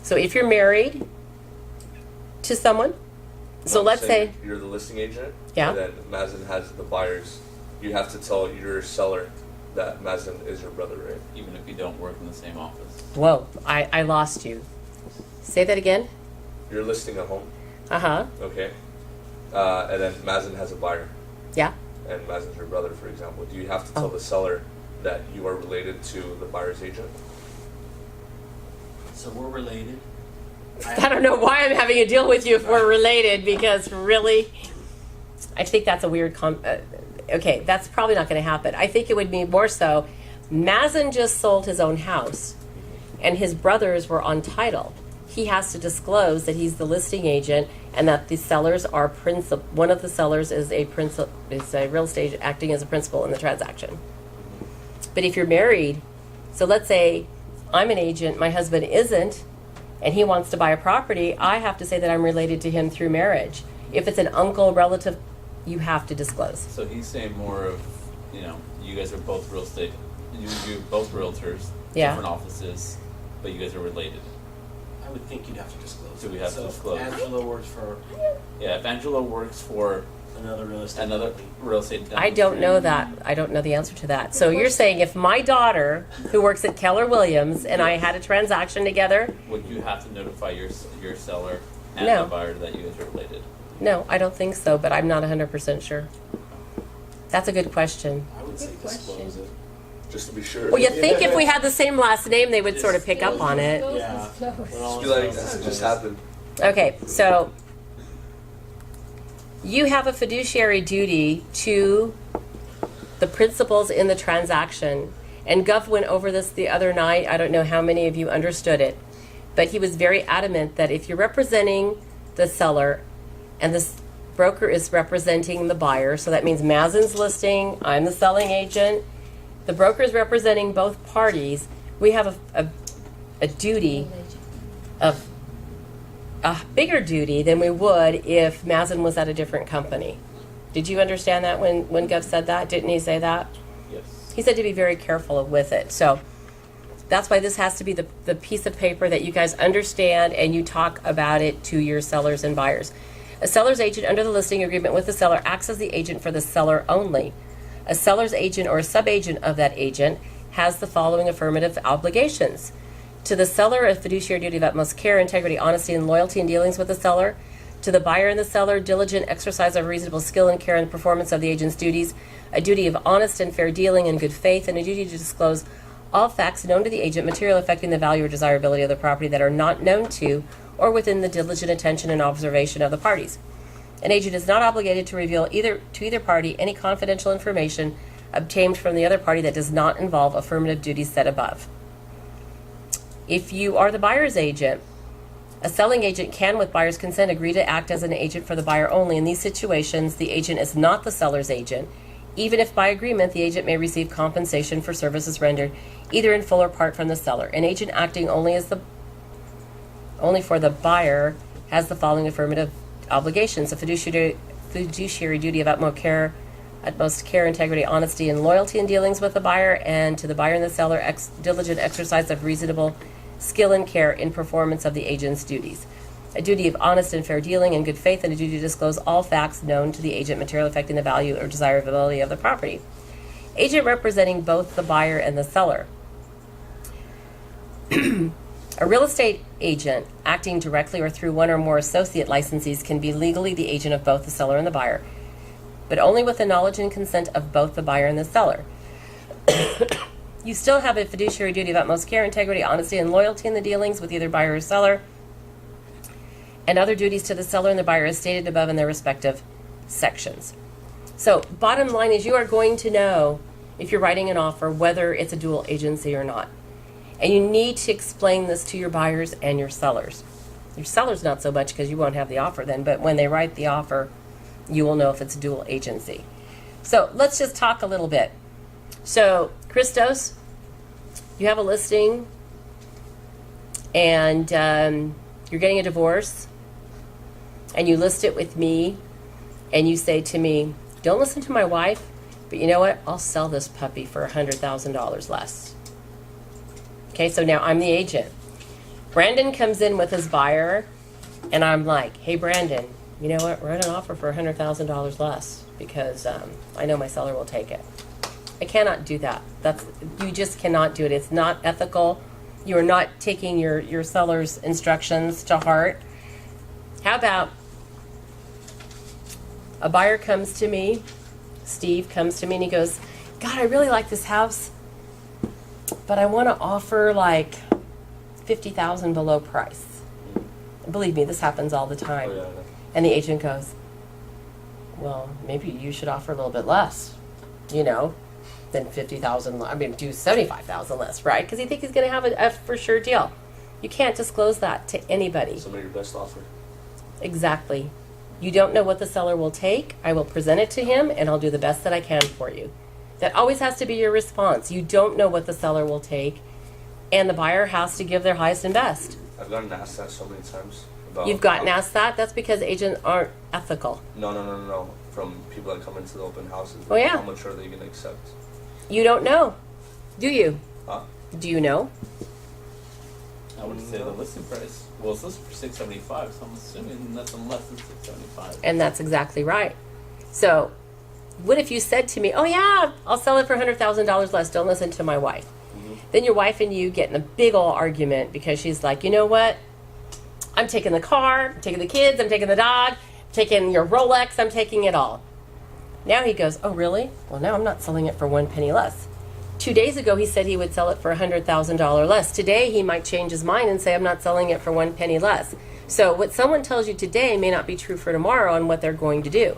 So if you're married to someone, so let's say you're the listing agent, yeah, and then Mazen has the buyers. You have to tell your seller that Mazen is your brother, right? Even if you don't work in the same office. Whoa, I lost you. Say that again. You're listing a home. Uh-huh. Okay. And then Mazen has a buyer. Yeah. And Mazen's your brother, for example. Do you have to tell the seller that you are related to the buyer's agent? So we're related. I don't know why I'm having a deal with you if we're related, because really, I think that's a weird okay, that's probably not going to happen. I think it would be more so, Mazen just sold his own house, and his brothers were on title. He has to disclose that he's the listing agent and that the sellers are one of the sellers is a real estate acting as a principal in the transaction. But if you're married, so let's say I'm an agent, my husband isn't, and he wants to buy a property, I have to say that I'm related to him through marriage. If it's an uncle, relative, you have to disclose. So he's saying more of, you guys are both real estate, you're both realtors, different offices, but you guys are related. I would think you'd have to disclose. So we have to disclose. Angela works for if Angela works for another real estate I don't know that. I don't know the answer to that. So you're saying if my daughter, who works at Keller Williams, and I had a transaction together, would you have to notify your seller and No. the buyer that you guys are related? No, I don't think so, but I'm not 100% sure. That's a good question. I would say disclose it. Just to be sure. Well, you'd think if we had the same last name, they would sort of pick up on it. Yeah. Just be like, this just happened. Okay, so you have a fiduciary duty to the principals in the transaction. And Gov went over this the other night. I don't know how many of you understood it, but he was very adamant that if you're representing the seller and this broker is representing the buyer, so that means Mazen's listing, I'm the selling agent, the broker is representing both parties, we have a duty of a bigger duty than we would if Mazen was at a different company. Did you understand that when Gov said that? Didn't he say that? Yes. He said to be very careful with it. So that's why this has to be the piece of paper that you guys understand and you talk about it to your sellers and buyers. A seller's agent under the listing agreement with the seller acts as the agent for the seller only. A seller's agent or a sub-agent of that agent has the following affirmative obligations. To the seller, a fiduciary duty of utmost care, integrity, honesty, and loyalty in dealings with the seller. To the buyer and the seller, diligent exercise of reasonable skill and care in the performance of the agent's duties, a duty of honest and fair dealing in good faith, and a duty to disclose all facts known to the agent, material affecting the value or desirability of the property that are not known to or within the diligent attention and observation of the parties. An agent is not obligated to reveal to either party any confidential information obtained from the other party that does not involve affirmative duties set above. If you are the buyer's agent, a selling agent can, with buyer's consent, agree to act as an agent for the buyer only. In these situations, the agent is not the seller's agent, even if by agreement the agent may receive compensation for services rendered either in full or part from the seller. An agent acting only for the buyer has the following affirmative obligations: a fiduciary duty of utmost care, integrity, honesty, and loyalty in dealings with the buyer, and to the buyer and the seller, diligent exercise of reasonable skill and care in performance of the agent's duties. A duty of honest and fair dealing in good faith, and a duty to disclose all facts known to the agent material affecting the value or desirability of the property. Agent representing both the buyer and the seller. A real estate agent acting directly or through one or more associate licensees can be legally the agent of both the seller and the buyer, but only with the knowledge and consent of both the buyer and the seller. You still have a fiduciary duty of utmost care, integrity, honesty, and loyalty in the dealings with either buyer or seller, and other duties to the seller and the buyer as stated above in their respective sections. So bottom line is you are going to know if you're writing an offer whether it's a dual agency or not. And you need to explain this to your buyers and your sellers. Your sellers not so much because you won't have the offer then, but when they write the offer, you will know if it's a dual agency. So let's just talk a little bit. So Christos, you have a listing and you're getting a divorce and you list it with me and you say to me, don't listen to my wife, but you know what? I'll sell this puppy for $100,000 less. Okay, so now I'm the agent. Brandon comes in with his buyer, and I'm like, hey, Brandon, you know what? We're at an offer for $100,000 less because I know my seller will take it. I cannot do that. You just cannot do it. It's not ethical. You are not taking your seller's instructions to heart. How about a buyer comes to me, Steve comes to me, and he goes, God, I really like this house, but I want to offer like $50,000 below price. Believe me, this happens all the time. Oh, yeah. And the agent goes, well, maybe you should offer a little bit less, than $50,000. I mean, do $75,000 less, right? Because he thinks he's going to have a for sure deal. You can't disclose that to anybody. So make your best offer. Exactly. You don't know what the seller will take. I will present it to him, and I'll do the best that I can for you. That always has to be your response. You don't know what the seller will take, and the buyer has to give their highest and best. I've gotten asked that so many times. About You've gotten asked that? That's because agents aren't ethical. No. From people that come into the open houses. Oh, yeah. How much are they going to accept? You don't know, do you? Huh? Do you know? I would say the listing price. Well, it's listed for $675, so I'm assuming nothing less than $675. And that's exactly right. So, what if you said to me, oh yeah, I'll sell it for $100,000 less, don't listen to my wife. Mm-hmm. Then your wife and you get in a big ol' argument because she's like, you know what? I'm taking the car, I'm taking the kids, I'm taking the dog, I'm taking your Rolex, I'm taking it all. Now he goes, oh really? Well, now I'm not selling it for 1 penny less. 2 days ago, he said he would sell it for $100,000 less. Today, he might change his mind and say, I'm not selling it for 1 penny less. So what someone tells you today may not be true for tomorrow on what they're going to do.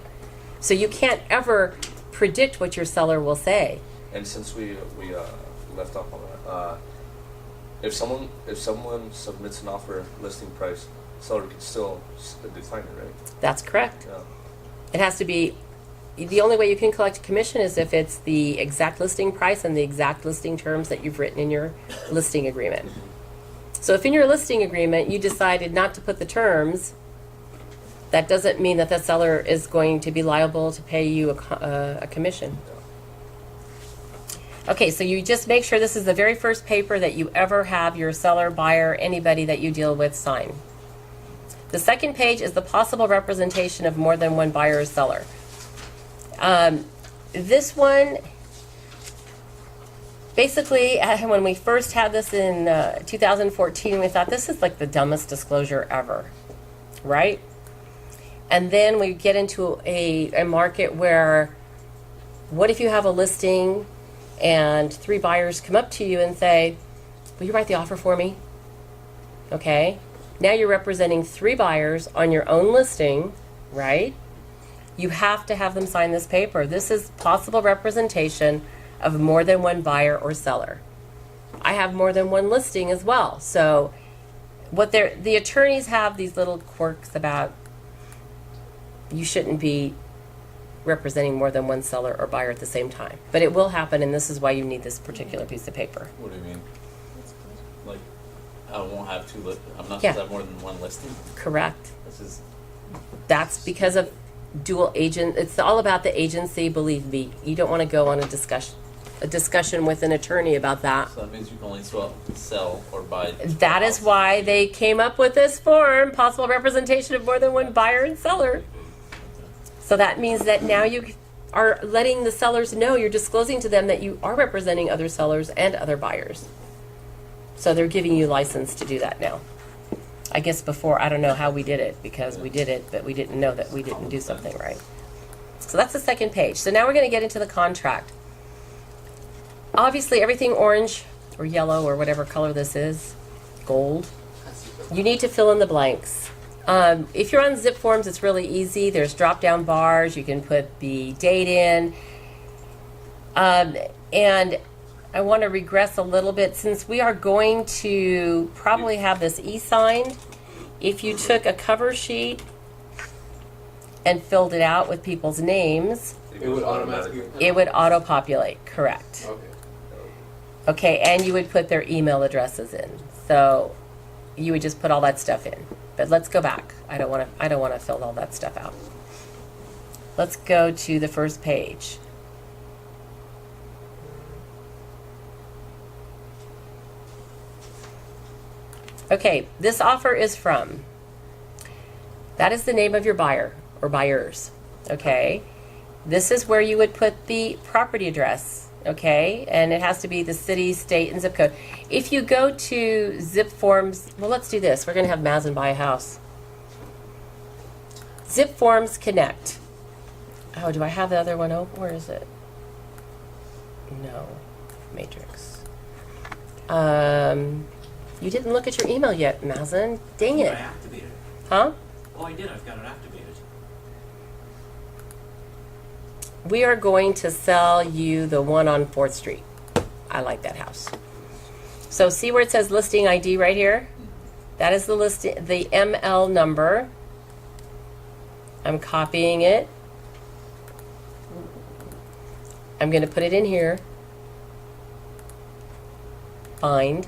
So you can't ever predict what your seller will say. And since we left off on that, if someone submits an offer listing price, seller can still decline it, right? That's correct. Yeah. It has to be, the only way you can collect a commission is if it's the exact listing price and the exact listing terms that you've written in your listing agreement. So if in your listing agreement you decided not to put the terms, that doesn't mean that the seller is going to be liable to pay you a commission. Okay, so you just make sure this is the very first paper that you ever have your seller, buyer, anybody that you deal with sign. The second page is the possible representation of more than one buyer or seller. This one, basically, when we first had this in 2014, we thought this is like the dumbest disclosure ever, right? And then we get into a market where, what if you have a listing and 3 buyers come up to you and say, will you write the offer for me? Okay. Now you're representing 3 buyers on your own listing, right? You have to have them sign this paper. This is possible representation of more than one buyer or seller. I have more than one listing as well. So the attorneys have these little quirks about you shouldn't be representing more than one seller or buyer at the same time. But it will happen, and this is why you need this particular piece of paper. What do you mean? Like, I won't have 2 I'm not Yeah. supposed to have more than 1 listing? Correct. This is... That's because of dual agent. It's all about the agency, believe me. You don't want to go on a discussion with an attorney about that. So that means you can only sell or buy... That is why they came up with this form, possible representation of more than one buyer and seller. So that means that now you are letting the sellers know, you're disclosing to them that you are representing other sellers and other buyers. So they're giving you license to do that now. I guess before, I don't know how we did it, because we did it, but we didn't know that we didn't do something right. So that's the second page. So now we're going to get into the contract. Obviously, everything orange or yellow or whatever color this is, gold, you need to fill in the blanks. If you're on Zip forms, it's really easy. There's drop-down bars. You can put the date in. And I want to regress a little bit. Since we are going to probably have this e-signed, if you took a cover sheet and filled it out with people's names, It would automatically. it would auto-populate, correct. Okay. Okay, and you would put their email addresses in. So you would just put all that stuff in. But let's go back. I don't want to fill all that stuff out. Let's go to the first page. Okay, this offer is from, that is the name of your buyer or buyers, okay? This is where you would put the property address, okay? And it has to be the city, state, and zip code. If you go to Zip Forms, well, let's do this. We're going to have Mazen buy a house. Zip Forms Connect. Oh, do I have the other one open? Where is it? No. Matrix. You didn't look at your email yet, Mazen. Dang I it. activated it. Huh? Oh, I did. I've got it activated. We are going to sell you the one on 4th Street. I like that house. So see where it says listing ID right here? That is the listing, the ML number. I'm copying it. I'm going to put it in here. Find.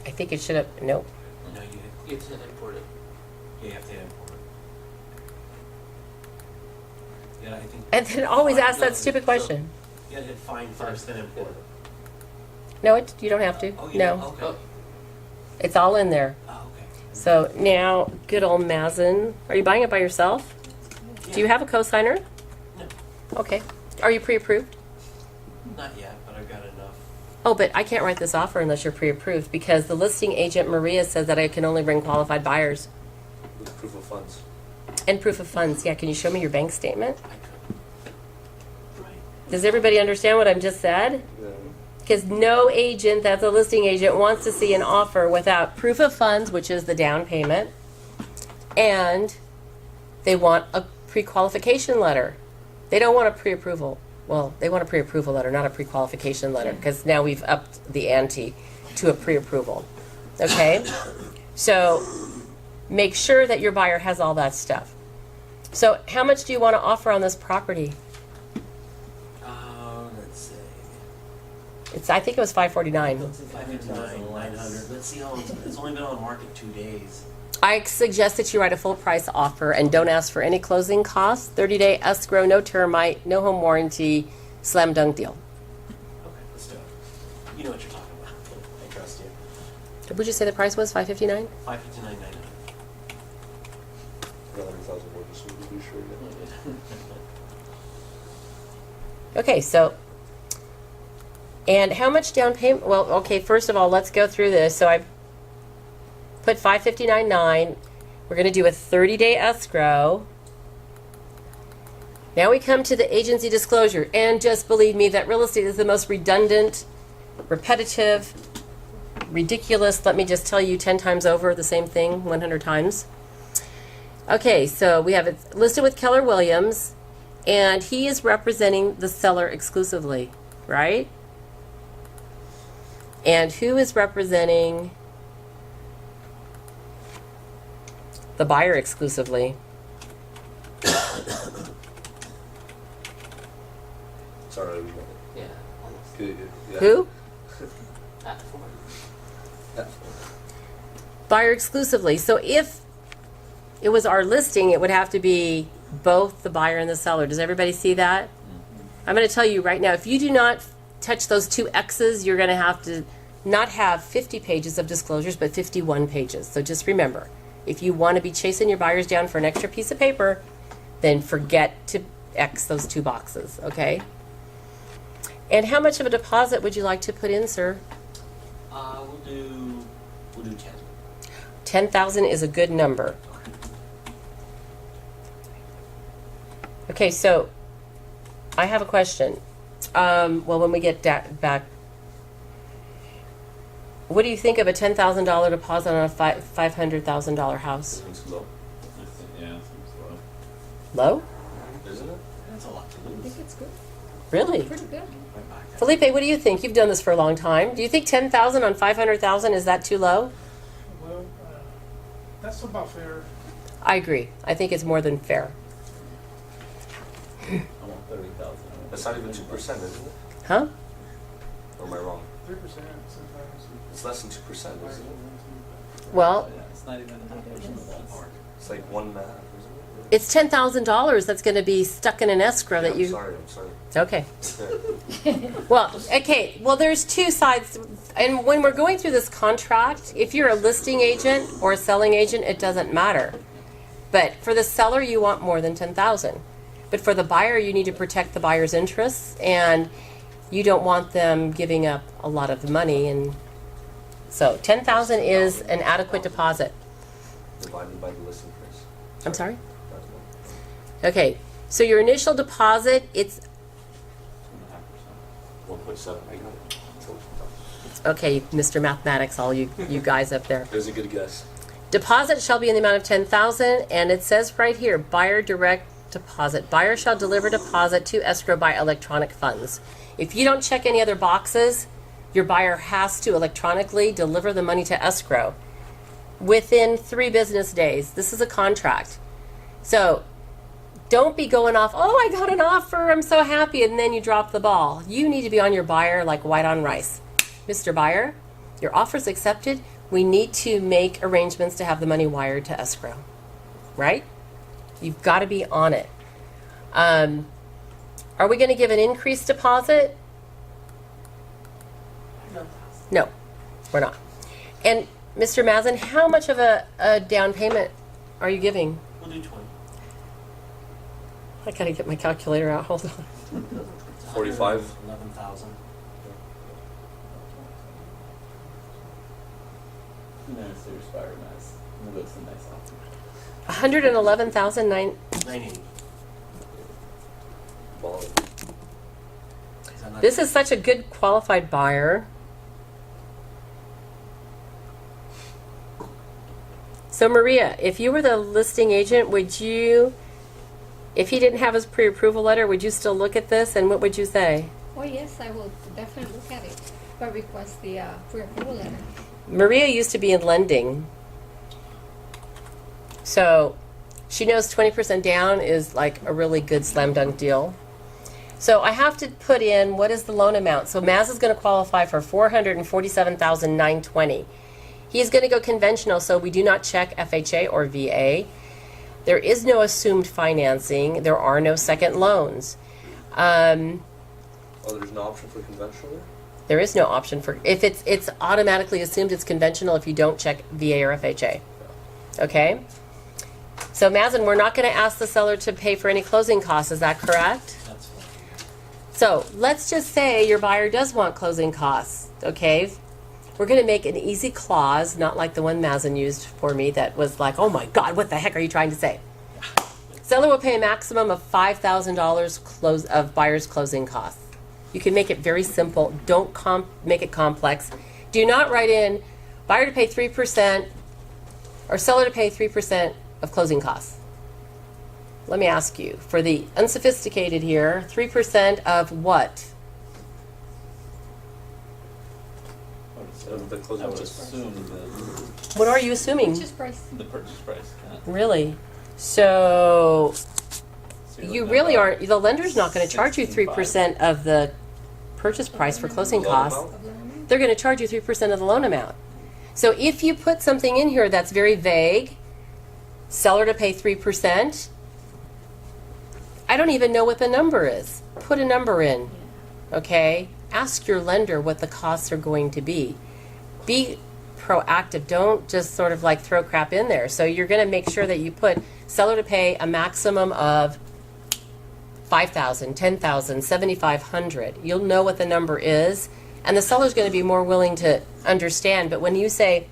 I think it should have, nope. No, you have to import it. Yeah, you have to import it. Yeah, I think. And then always ask No, that stupid so- question. You gotta hit find first, then import. No, you don't have to. Oh, you No. don't? Okay. It's all in there. Oh, okay. So now, good old Mazen. Are you buying it by yourself? Yeah. Do you have a co-signer? No, Okay. Are you pre-approved? not yet, but I've got enough. Oh, but I can't write this offer unless you're pre-approved because the listing agent, Maria, says that I can only bring qualified buyers. With proof of funds. And proof of funds. Yeah, can you show me your bank statement? I could. Right. Does everybody understand what I've just said? Yeah. Because no agent that's a listing agent wants to see an offer without proof of funds, which is the down payment, and they want a pre-qualification letter. They don't want a pre-approval. Well, they want a pre-approval letter, not a pre-qualification letter, because now we've upped the ante to a pre-approval. Okay? So make sure that your buyer has all that stuff. So how much do you want to offer on this property? Let's see. I think it was $549. 559, 900. Let's see how long it's only been on the market 2 days. I suggest that you write a full price offer and don't ask for any closing costs. 30-day escrow, no termite, no home warranty, slam dunk deal. Okay, let's do it. You know what you're talking about. I trust you. Would you say the price was $559? 559, 900. 100,000 more just to be sure. Yeah. Okay, so, and how much down payment? Well, okay, first of all, let's go through this. So I've put $559.9. We're going to do a 30-day escrow. Now we come to the agency disclosure. And just believe me that real estate is the most redundant, repetitive, ridiculous. Let me just tell you 10 times over the same thing 100 times. Okay, so we have it listed with Keller Williams, and he is representing the seller exclusively, right? And who is representing the buyer exclusively? Sorry, we got it. Yeah, almost. Good, yeah. Who? At 4. Yeah. Buyer exclusively. So if it was our listing, it would have to be both the buyer and the seller. Does everybody see that? I'm going to tell you right now, if you do not touch those two X's, you're going to have to not have 50 pages of disclosures, but 51 pages. So just remember, if you want to be chasing your buyers down for an extra piece of paper, then forget to X those two boxes, okay? And how much of a deposit would you like to put in, sir? We'll do 10. 10,000 is a good number. Okay, so I have a question. Well, when we get back, what do you think of a $10,000 deposit on a $500,000 house? Isn't it low? Yeah, it seems Low? low. Isn't it? That's a lot to I lose. think it's good. Really? Pretty good. Right back. Felipe, what do you think? You've done this for a long time. Do you think 10,000 on 500,000 is that too low? Well, that's about fair. I agree. I think it's more than fair. I want 30,000. That's not even 2%, isn't it? Huh? Or am I wrong? 3% sometimes. It's less than 2%, isn't it? Well, Yeah, it's not even a portion of that. It's like 1.5, isn't it? It's $10,000 that's going to be stuck in an escrow that I'm you. sorry, I'm sorry. Okay. Okay. Well, there's two sides. And when we're going through this contract, if you're a listing agent or a selling agent, it doesn't matter. But for the seller, you want more than 10,000. But for the buyer, you need to protect the buyer's interests, and you don't want them giving up a lot of the money. And so 10,000 is an adequate deposit. Divided by the listing price. I'm sorry? That's one. Okay. So your initial deposit, it's 1.7. I got it. okay, Mr. Mathematics, all you guys up there. It was a good guess. Deposit shall be in the amount of 10,000, and it says right here, buyer direct deposit. Buyer shall deliver deposit to escrow by electronic funds. If you don't check any other boxes, your buyer has to electronically deliver the money to escrow within 3 business days. This is a contract. So don't be going off, oh, I got an offer, I'm so happy, and then you drop the ball. You need to be on your buyer like white on rice. Mr. Buyer, your offer's accepted. We need to make arrangements to have the money wired to escrow, right? You've got to be on it. Are we going to give an increased deposit? No, we're not. And Mr. Mazin, how much of a down payment are you giving? We'll do 20. I got to get my calculator out. Hold on. 45. 11,000. Nice, they're inspired nice. It looks a nice offer. 111,009. 90. Ball. This is such a good qualified buyer. So Maria, if you were the listing agent, would you, if he didn't have his pre-approval letter, would you still look at this, and what would you say? Oh, yes, I will definitely look at it, but request the pre-approval letter. Maria used to be in lending, so she knows 20% down is like a really good slam dunk deal. So I have to put in, what is the loan amount? So Maz is going to qualify for $447,920. He's going to go conventional, so we do not check FHA or VA. There is no assumed financing. There are no second loans. Oh, there's no option for conventional there? There is no option for, if it's automatically assumed it's conventional if you don't check VA or FHA. Okay? So Mazin, we're not going to ask the seller to pay for any closing costs, is that correct? That's fine. So let's just say your buyer does want closing costs, okay? We're going to make an easy clause, not like the one Mazin used for me that was like, oh my God, what the heck are you trying to say? Seller will pay a maximum of $5,000 of buyer's closing costs. You can make it very simple. Don't make it complex. Do not write in buyer to pay 3% or seller to pay 3% of closing costs. Let me ask you, for the unsophisticated here, 3% of what? The closing I would price. assume What are you assuming? Purchase price. the purchase price. Really? So So you're you looking really at aren't, the lender's not going to charge you 16.5. 3% of the purchase price for closing Loan costs. amount? They're going to charge you 3% of the loan amount. So if you put something in here that's very vague, seller to pay 3%, I don't even know what the number is. Put a number in, okay? Ask your lender what the costs are going to be. Be proactive. Don't just sort of like throw crap in there. So you're going to make sure that you put seller to pay a maximum of $5,000, $10,000, $7,500. You'll know what the number is, and the seller's going to be more willing to understand. But when you say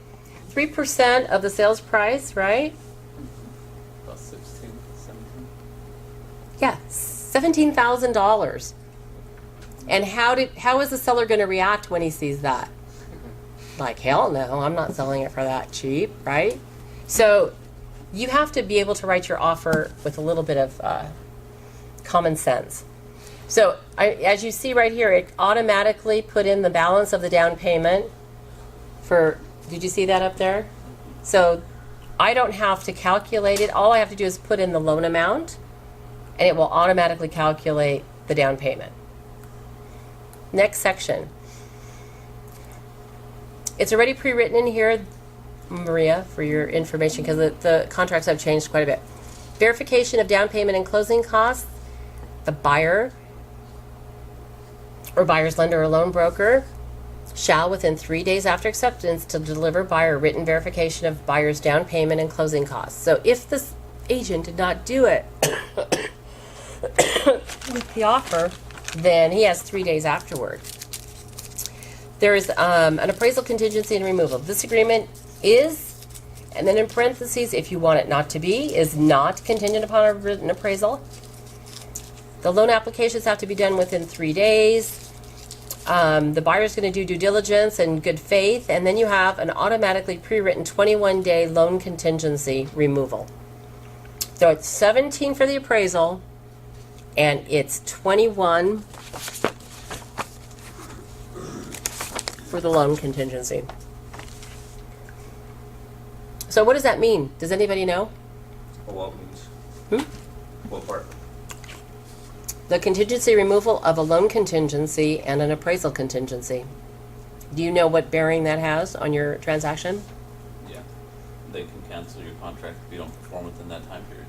3% of the sales price, right? About 16, 17. Yeah, $17,000. And how is the seller going to react when he sees that? Like, hell no, I'm not selling it for that cheap, right? So you have to be able to write your offer with a little bit of common sense. So as you see right here, it automatically put in the balance of the down payment for, did you see that up there? So I don't have to calculate it. All I have to do is put in the loan amount, and it will automatically calculate the down payment. Next section. It's already pre-written in here, Maria, for your information, because the contracts have changed quite a bit. Verification of down payment and closing costs. The buyer or buyer's lender or loan broker shall, within 3 days after acceptance, to deliver buyer written verification of buyer's down payment and closing costs. So if this agent did not do it with the offer, then he has 3 days afterward. There is an appraisal contingency and removal. This agreement is, and then in parentheses, if you want it not to be, is not contingent upon a written appraisal. The loan applications have to be done within 3 days. The buyer's going to do due diligence and good faith, and then you have an automatically pre-written 21-day loan contingency removal. So it's 17 for the appraisal, and it's 21 for the loan contingency. So what does that mean? Does anybody know? Well, what means? What part? The contingency removal of a loan contingency and an appraisal contingency. Do you know what bearing that has on your transaction? Yeah. They can cancel your contract if you don't perform within that time period.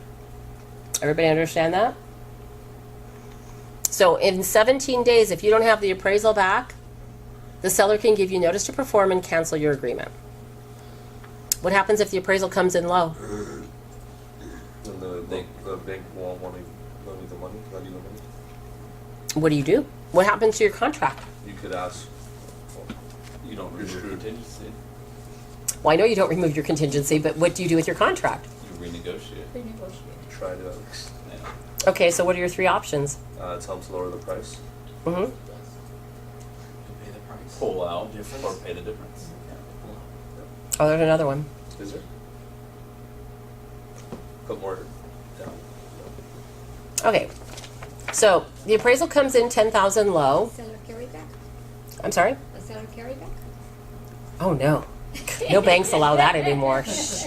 Everybody understand that? So in 17 days, if you don't have the appraisal back, the seller can give you notice to perform and cancel your agreement. What happens if the appraisal comes in low? Then the bank won't want to loan you the money, lend you the money. What do? What happens to your contract? You could ask. You don't remove your contingency. Well, I know you don't remove your contingency, but what do you do with your contract? You renegotiate. Renegotiate. Try to Yeah. Okay, so what are your three options? tell them to lower the price. Mm-hmm. To pay the price. Pull out Difference? or pay the difference. Oh, there's another one. Is there? Put more down. Okay, so the appraisal comes in 10,000 low. Seller carry back? I'm sorry? A seller carry back? Oh, no. No banks allow that anymore. Shh.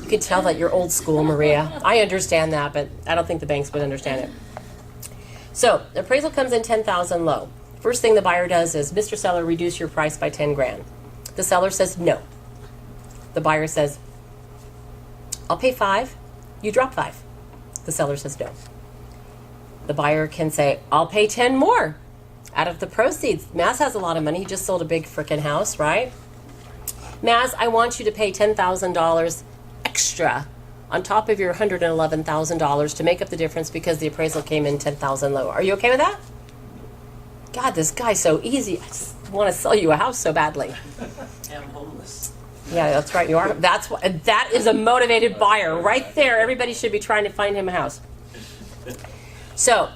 You can tell that you're old school, Maria. I understand that, but I don't think the banks would understand it. So the appraisal comes in 10,000 low. First thing the buyer does is, Mr. Seller, reduce your price by 10 grand. The seller says no. The buyer says, I'll pay 5. You drop 5. The seller says no. The buyer can say, I'll pay 10 more out of the proceeds. Maz has a lot of money. He just sold a big frickin' house, right? Maz, I want you to pay $10,000 extra on top of your $111,000 to make up the difference because the appraisal came in 10,000 low. Are you okay with that? God, this guy's so easy. I just want to sell you a house so badly. I'm homeless. Yeah, that's right. You are. That is a motivated buyer right there. Everybody should be trying to find him a house. So,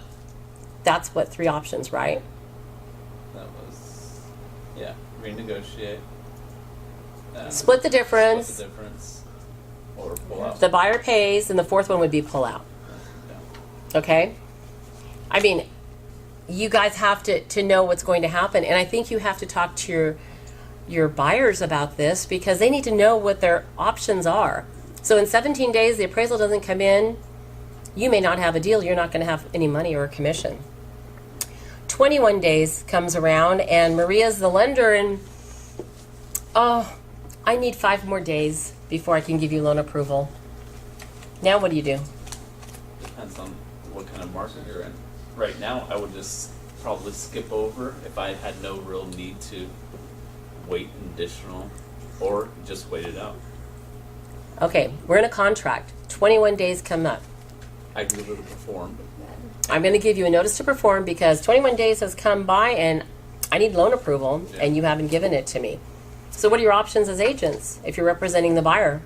that's what 3 options, right? That was, yeah, renegotiate. Split the difference. Split the difference. Or pull out. The buyer pays, and the 4th one would be pull out. Yeah. Okay? I mean, you guys have to know what's going to happen, and I think you have to talk to your buyers about this because they need to know what their options are. So in 17 days, the appraisal doesn't come in, you may not have a deal. You're not going to have any money or a commission. 21 days comes around, and Maria's the lender, and oh, I need 5 more days before I can give you loan approval. Now what do you do? Depends on what kind of market you're in. Right now, I would just probably skip over if I had no real need to wait additional, or just wait it out. Okay, we're in a contract. 21 days come up. I can give it a perform. I'm going to give you a notice to perform because 21 days has come by and I need loan approval and you haven't given it to me. So what are your options as agents if you're representing the buyer?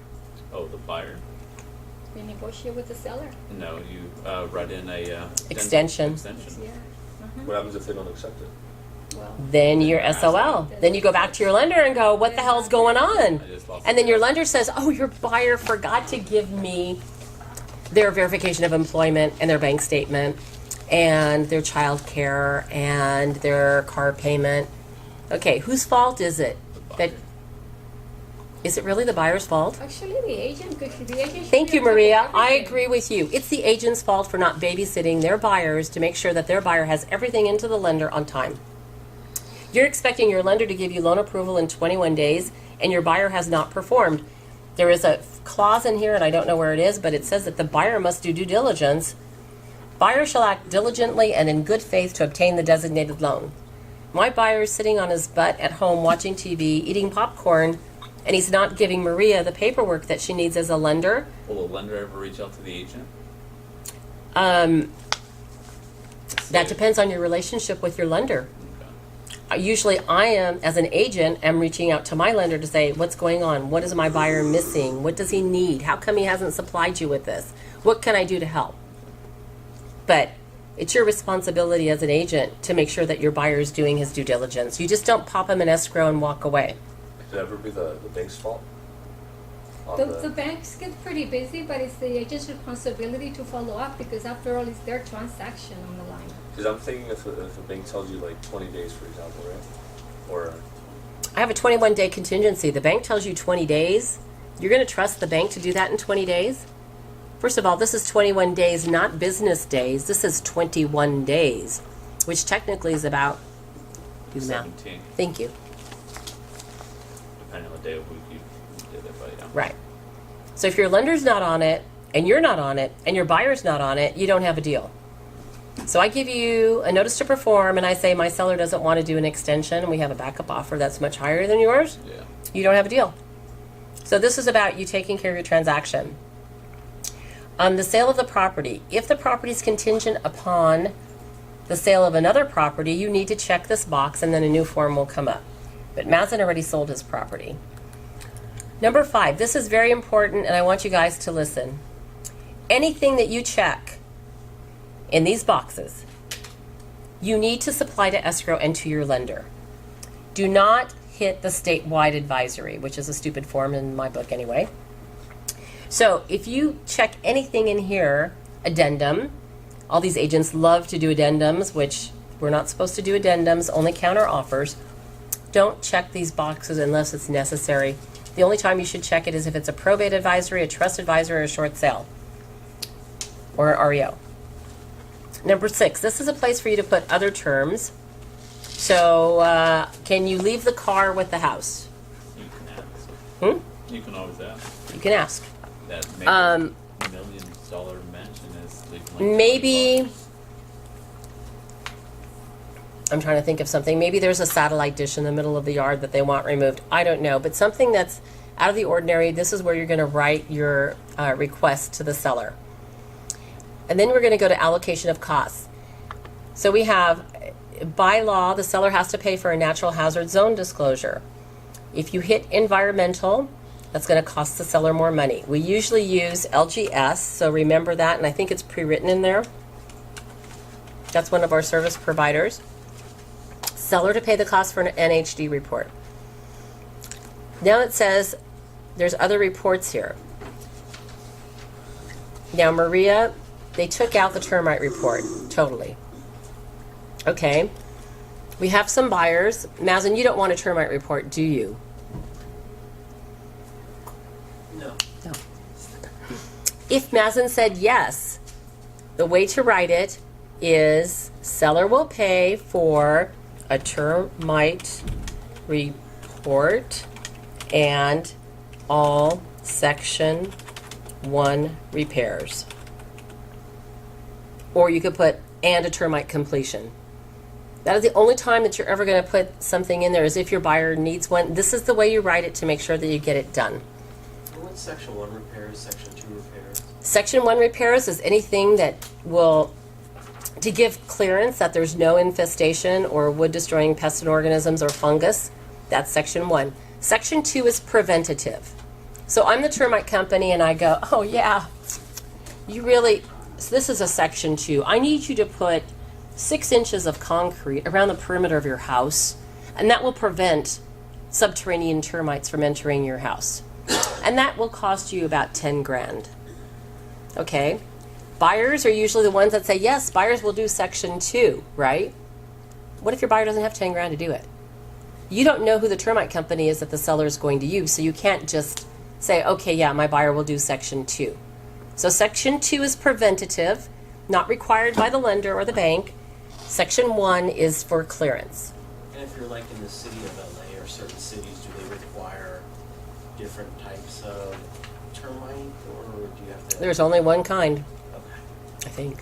Oh, the buyer? Renegotiate with the seller. No, you write in a Extension. extension. Yeah. What happens if they don't accept it? Well, Then you're SOL. Then you go back to your lender and go, what the hell's going on? I just lost And then it. your lender says, oh, your buyer forgot to give me their verification of employment and their bank statement and their child care and their car payment. Okay, whose fault is it? That is it really the buyer's fault? actually, the agent could the agent. should Thank be you, on top of Maria. I everything. agree with you. It's the agent's fault for not babysitting their buyers to make sure that their buyer has everything into the lender on time. You're expecting your lender to give you loan approval in 21 days and your buyer has not performed. There is a clause in here, and I don't know where it is, but it says that the buyer must do due diligence. Buyer shall act diligently and in good faith to obtain the designated loan. My buyer is sitting on his butt at home watching TV, eating popcorn, and he's not giving Maria the paperwork that she needs as a lender. Will a lender ever reach out to the agent? That depends on your relationship with your lender. Okay. Usually I am, as an agent, am reaching out to my lender to say, what's going on? What is my buyer missing? What does he need? How come he hasn't supplied you with this? What can I do to help? But it's your responsibility as an agent to make sure that your buyer is doing his due diligence. You just don't pop him in escrow and walk away. Could it ever be the bank's fault? On The banks get pretty busy, but it's the agent's responsibility to follow up because after all, it's their transaction on the line. Because I'm thinking if a bank tells you like 20 days, for example, right? Or I have a 21-day contingency. The bank tells you 20 days. You're going to trust the bank to do that in 20 days? First of all, this is 21 days, not business days. This is 21 days, which technically is about, do the math. 17, Thank you. depending on the day of week you did it, but yeah. Right. So if your lender's not on it, and you're not on it, and your buyer's not on it, you don't have a deal. So I give you a notice to perform, and I say my seller doesn't want to do an extension, and we have a backup offer that's much higher than yours. Yeah. You don't have a deal. So this is about you taking care of your transaction. The sale of the property. If the property is contingent upon the sale of another property, you need to check this box, and then a new form will come up. But Mazen already sold his property. Number 5, this is very important, and I want you guys to listen. Anything that you check in these boxes, you need to supply to escrow and to your lender. Do not hit the statewide advisory, which is a stupid form in my book anyway. So if you check anything in here, addendum, all these agents love to do addendums, which we're not supposed to do addendums, only counter offers. Don't check these boxes unless it's necessary. The only time you should check it is if it's a probate advisory, a trust advisory, or a short sale, or an REO. Number 6, this is a place for you to put other terms. So can you leave the car with the house? You can ask. Hmm? You can always ask. You can ask. That maybe $1 million mansion is leaving like Maybe, $20. I'm trying to think of something. Maybe there's a satellite dish in the middle of the yard that they want removed. I don't know. But something that's out of the ordinary, this is where you're going to write your request to the seller. And then we're going to go to allocation of costs. So we have, by law, the seller has to pay for a natural hazard zone disclosure. If you hit environmental, that's going to cost the seller more money. We usually use LGS, so remember that, and I think it's pre-written in there. That's one of our service providers. Seller to pay the cost for an NHD report. Now it says there's other reports here. Now Maria, they took out the termite report totally. Okay. We have some buyers. Mazen, you don't want a termite report, do you? No. No. If Mazen said yes, the way to write it is seller will pay for a termite report and all section 1 repairs. Or you could put and a termite completion. That is the only time that you're ever going to put something in there is if your buyer needs one. This is the way you write it to make sure that you get it done. And what's section 1 repairs, section 2 repairs? Section 1 repairs is anything that will, to give clearance that there's no infestation or wood destroying pests and organisms or fungus. That's section 1. Section 2 is preventative. So I'm the termite company and I go, oh yeah, you really, so this is a section 2. I need you to put 6 inches of concrete around the perimeter of your house, and that will prevent subterranean termites from entering your house. And that will cost you about 10 grand. Okay? Buyers are usually the ones that say, yes, buyers will do section 2, right? What if your buyer doesn't have 10 grand to do it? You don't know who the termite company is that the seller is going to use, so you can't just say, okay, yeah, my buyer will do section 2. So section 2 is preventative, not required by the lender or the bank. Section 1 is for clearance. And if you're like in the city of LA or certain cities, do they require different types of termite, or do you have to? There's only one kind, Okay. I think.